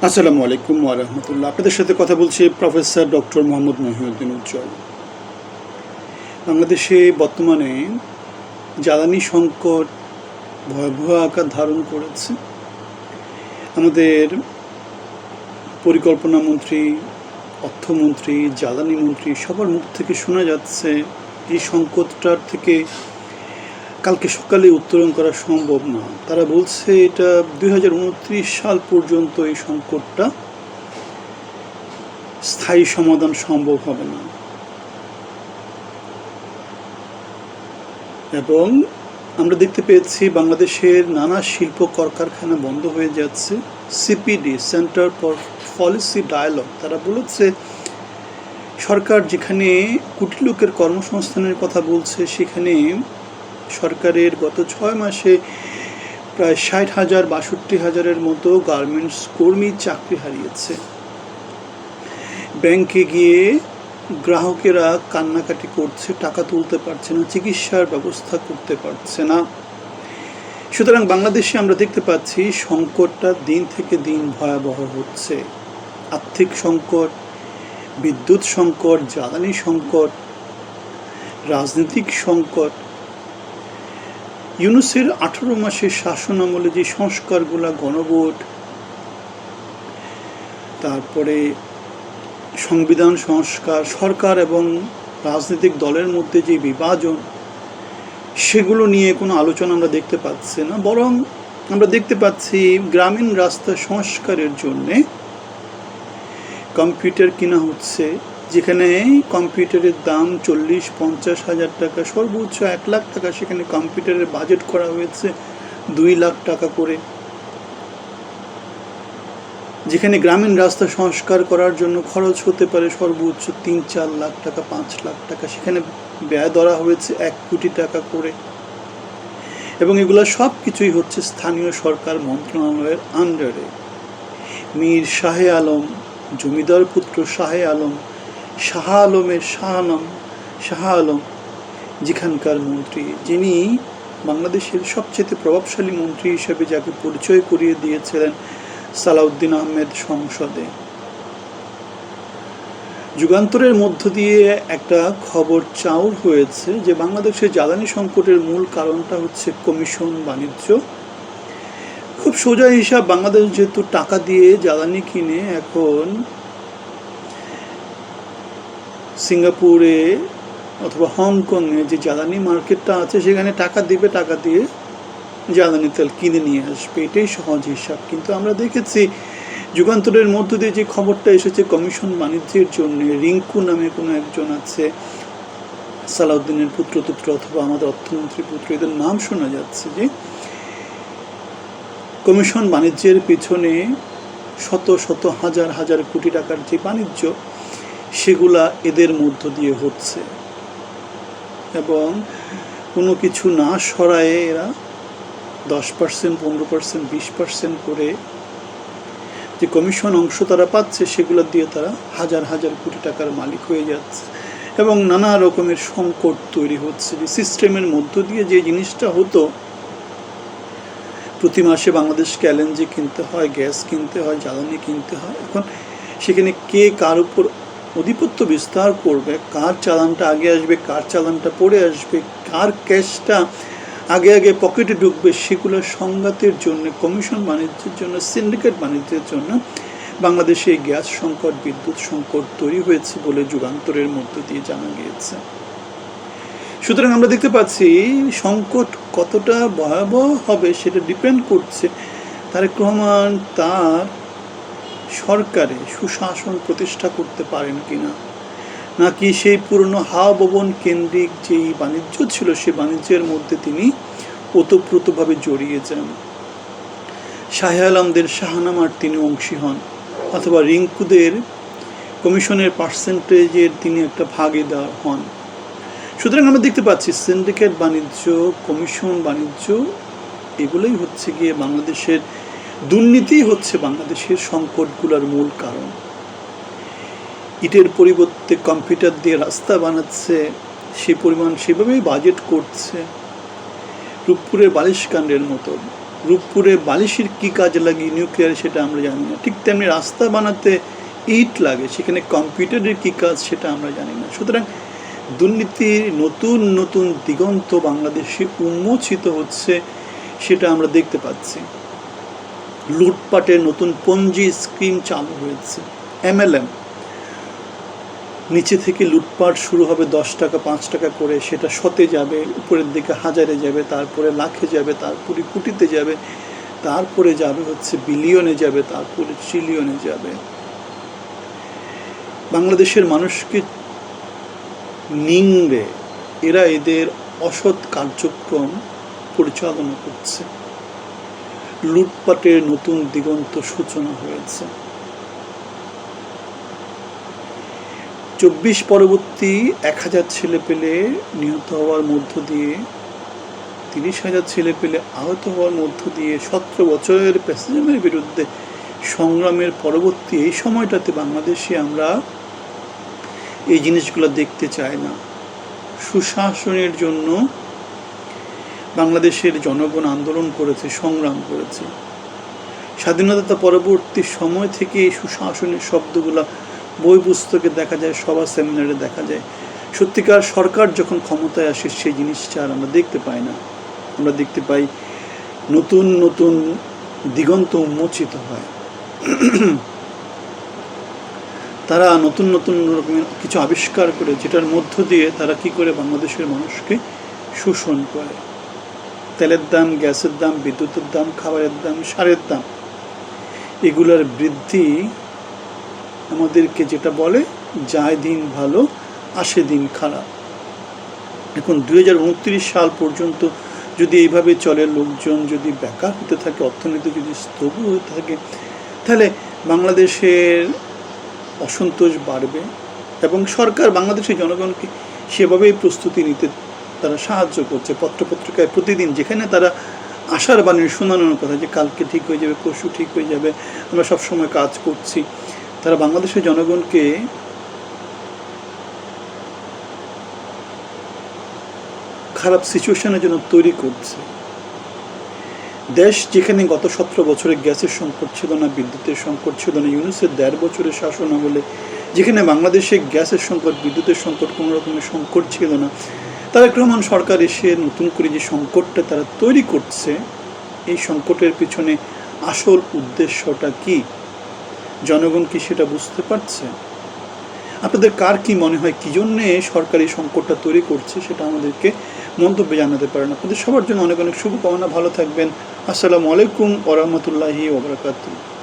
আসসালামু আলাইকুম ওয়া রাহমাতুল্লাহ। আপনাদের সাথে কথা বলছি প্রফেসর ডক্টর মোহাম্মদ মহিউদ্দিন উজ্জ্বল। বাংলাদেশে বর্তমানে জ্বালানি সংকট ভয়াবহ আকার ধারণ করেছে। আমাদের পরিকল্পনা মন্ত্রী, অর্থমন্ত্রী, জ্বালানি মন্ত্রী সবার মুখ থেকে শোনা যাচ্ছে এই সংকটটার থেকে কালকে সকালে উত্তরণ করা সম্ভব না। তারা বলছে এটা 2029 সাল পর্যন্ত এই সংকটটা স্থায়ী সমাধান সম্ভব হবে না। এবং আমরা দেখতে পেয়েছি বাংলাদেশের নানা শিল্প কলকারখানা বন্ধ হয়ে যাচ্ছে। CPD, centre for policy dialogue, তারা বলেছে সরকার যেখানে কোটি লোকের কর্মসংস্থানের কথা বলছে, সেখানে সরকারের গত 6 মাসে প্রায় 60,000 62,000-এর মতো গার্মেন্টস কর্মী চাকরি হারিয়েছে। ব্যাংকে গিয়ে গ্রাহকেরা কান্নাকাটি করছে, টাকা তুলতে পারছে না, চিকিৎসার ব্যবস্থা করতে পারছে না। সুতরাং বাংলাদেশে আমরা দেখতে পাচ্ছি সংকটটা দিন থেকে দিন ভয়াবহ হচ্ছে। আর্থিক সংকট, বিদ্যুৎ সংকট, জ্বালানি সংকট, রাজনৈতিক সংকট। ইউনূসের 18 মাসের শাসন আমলে যে সংস্কারগুলা, গণভোট, তারপরে সংবিধান সংস্কার, সরকার এবং রাজনৈতিক দলের মধ্যে যে বিভাজন, সেগুলো নিয়ে কোনো আলোচনা আমরা দেখতে পাচ্ছি না। বরং আমরা দেখতে পাচ্ছি গ্রামীণ রাস্তা সংস্কারের জন্যে কম্পিউটার কেনা হচ্ছে, যেখানে কম্পিউটারের দাম 40-50 হাজার টাকা, সর্বোচ্চ 1 লাখ টাকা। সেখানে কম্পিউটারের বাজেট করা হয়েছে 2 লাখ টাকা করে। যেখানে গ্রামীণ রাস্তা সংস্কার করার জন্য খরচ হতে পারে সর্বোচ্চ 3-4 লাখ টাকা, 5 লাখ টাকা, সেখানে ব্যয় ধরা হয়েছে 1 কোটি টাকা করে। এবং এগুলো সব কিছুই হচ্ছে স্থানীয় সরকার মন্ত্রণালয়ের আন্ডারে। মীর শাহে আলম, জমিদার পুত্র শাহে আলম, শাহ আলমের শাহ আলম যেখানকার মন্ত্রী, যিনি বাংলাদেশের সবচেয়ে প্রভাবশালী মন্ত্রী হিসেবে যাকে পরিচয় করিয়ে দিয়েছিলেন সালাউদ্দিন আহমেদ সংসদে। যুগান্তরের মধ্য দিয়ে একটা খবর চাউর হয়েছে যে বাংলাদেশের জ্বালানি সংকটের মূল কারণটা হচ্ছে কমিশন বাণিজ্য। খুব সোজা হিসাব, বাংলাদেশ যেহেতু টাকা দিয়ে জ্বালানি কিনে, এখন সিঙ্গাপুরে অথবা হংকংয়ে যে জ্বালানি মার্কেটটা আছে, সেখানে টাকা দিবে, টাকা দিয়ে জ্বালানি তেল কিনে নিয়ে আসবে, এটাই সহজ হিসাব। কিন্তু আমরা দেখেছি যুগান্তরের মধ্য দিয়ে যে খবরটা এসেছে কমিশন বাণিজ্যের জন্য, রিঙ্কু নামে কোনো একজন আছে, সালাউদ্দিনের পুত্র অথবা আমাদের অর্থমন্ত্রী পুত্র, এদের নাম শোনা যাচ্ছে, যে কমিশন বাণিজ্যের পিছনে শত শত হাজার হাজার কোটি টাকার যে বাণিজ্য, সেগুলা এদের মধ্য দিয়ে হচ্ছে। এবং কোনো কিছু না সরায়ে এরা 10%, 15%, 20% করে যে কমিশন অংশ তারা পাচ্ছে, সেগুলো দিয়ে তারা হাজার হাজার কোটি টাকার মালিক হয়ে যাচ্ছে। এবং নানা রকমের সংকট তৈরি হচ্ছে। যে সিস্টেমের মধ্য দিয়ে যে জিনিসটা হতো, প্রতি মাসে বাংলাদেশকে এলএনজি কিনতে হয়, গ্যাস কিনতে হয়, জ্বালানি কিনতে হয়, এখন সেখানে কে কার উপর আধিপত্য বিস্তার করবে, কার চালানটা আগে আসবে, কার চালানটা পরে আসবে, কার ক্যাশটা আগে পকেটে ঢুকবে, সেগুলোর সংঘাতের জন্য, কমিশন বাণিজ্যের জন্য, সিন্ডিকেট বাণিজ্যের জন্য বাংলাদেশে গ্যাস সংকট, বিদ্যুৎ সংকট তৈরি হয়েছে বলে যুগান্তরের মধ্য দিয়ে জানা গিয়েছে। সুতরাং আমরা দেখতে পাচ্ছি সংকট কতটা ভয়াবহ হবে সেটা ডিপেন্ড করছে তারেক রহমান তার সরকারে সুশাসন প্রতিষ্ঠা করতে পারেন কিনা, নাকি সেই পুরনো হাওয়া ভবন কেন্দ্রিক যেই বাণিজ্য ছিল, সে বাণিজ্যের মধ্যে তিনি ওতপ্রোতভাবে জড়িয়ে যান, শাহে আলমদের শাহনামার তিনি অংশী হন, অথবা রিঙ্কুদের কমিশনের পার্সেন্টেজের তিনি একটা ভাগীদার হন। সুতরাং আমরা দেখতে পাচ্ছি সিন্ডিকেট বাণিজ্য, কমিশন বাণিজ্য, এগুলোই হচ্ছে গিয়ে বাংলাদেশের দুর্নীতি, হচ্ছে বাংলাদেশের সংকটগুলোর মূল কারণ। ইটের পরিবর্তে কম্পিউটার দিয়ে রাস্তা বানাচ্ছে, সেই পরিমাণ সেভাবেই বাজেট করছে, রূপপুরের বালিশকাণ্ডের মতো। রূপপুরে বালিশের কী কাজ লাগে নিউক্লিয়ার সেটা আমরা জানি না, ঠিক তেমনি রাস্তা বানাতে ইট লাগে, সেখানে কম্পিউটারের কী কাজ সেটা আমরা জানি না। সুতরাং দুর্নীতির নতুন নতুন দিগন্ত বাংলাদেশে উন্মোচিত হচ্ছে, সেটা আমরা দেখতে পাচ্ছি। লুটপাটের নতুন পঞ্জি স্কিম চালু হয়েছে, MLM, নিচে থেকে লুটপাট শুরু হবে 10 টাকা 5 টাকা করে, সেটা শতে যাবে, উপরের দিকে হাজারে যাবে, তারপরে লাখে যাবে, তারপরে কোটিতে যাবে, তারপরে যাবে হচ্ছে বিলিয়নে যাবে, তারপরে ট্রিলিয়নে যাবে। বাংলাদেশের মানুষকে নিংড়ে এরা এদের অসৎ কার্যক্রম পরিচালনা করছে। লুটপাটের নতুন দিগন্ত সূচনা হয়েছে। 24 পরবর্তী 1000 ছেলে পেলে নিহত হওয়ার মধ্য দিয়ে, 30,000 ছেলে পেলে আহত হওয়ার মধ্য দিয়ে 17 বছরের প্যাসিজমের বিরুদ্ধে সংগ্রামের পরবর্তী এই সময়টাতে বাংলাদেশে আমরা এই জিনিসগুলো দেখতে চাই না। সুশাসনের জন্য বাংলাদেশের জনগণ আন্দোলন করেছে, সংগ্রাম করেছে। স্বাধীনতা পরবর্তী সময় থেকে এই সুশাসনের শব্দগুলো বই পুস্তকে দেখা যায়, সভা সেমিনারে দেখা যায়। সত্যিকার সরকার যখন ক্ষমতায় আসে সেই জিনিসটা আর আমরা দেখতে পাই না। আমরা দেখতে পাই নতুন নতুন দিগন্ত উন্মোচিত হয়। তারা নতুন নতুন রকমের কিছু আবিষ্কার করে, যেটার মধ্য দিয়ে তারা কি করে বাংলাদেশের মানুষকে শোষণ করে। তেলের দাম, গ্যাসের দাম, বিদ্যুতের দাম, খাবারের দাম, সারের দাম, এগুলোর বৃদ্ধি আমাদেরকে যেটা বলে, যায় দিন ভালো আসে দিন খারাপ। এখন 2029 সাল পর্যন্ত যদি এইভাবে চলে, লোকজন যদি বেকার হতে থাকে, অর্থনীতি যদি স্থবির হতে থাকে, তাহলে বাংলাদেশের অসন্তোষ বাড়বে এবং সরকার বাংলাদেশের জনগণকে সেভাবেই প্রস্তুতি নিতে তারা সাহায্য করছে। পত্রপত্রিকায় প্রতিদিন যেখানে তারা আশার বাণী শোনানোর কথা যে কালকে ঠিক হয়ে যাবে, পরশু ঠিক হয়ে যাবে, আমরা সবসময় কাজ করছি, তারা বাংলাদেশের জনগণকে খারাপ সিচুয়েশনের জন্য তৈরি করছে। দেশ যেখানে গত 17 বছরে গ্যাসের সংকট ছিল না, বিদ্যুতের সংকট ছিল না, ইউনুসের 1.5 বছরের শাসন আমলে যেখানে বাংলাদেশে গ্যাসের সংকট, বিদ্যুতের সংকট, কোনো রকমের সংকট ছিল না, তারেক রহমান সরকার এসে নতুন করে যে সংকটটা তারা তৈরি করছে, এই সংকটের পিছনে আসল উদ্দেশ্যটা কি? জনগণ কি সেটা বুঝতে পারছে? আপনাদের কার কি মনে হয় কী জন্যে সরকার এই সংকটটা তৈরি করছে, সেটা আমাদেরকে মন্তব্যে জানাতে পারেন। আপনাদের সবার জন্য অনেক অনেক শুভকামনা। ভালো থাকবেন। আসসালামু আলাইকুম ওয়া রাহমাতুল্লাহি ওয়া বারাকাতুহু।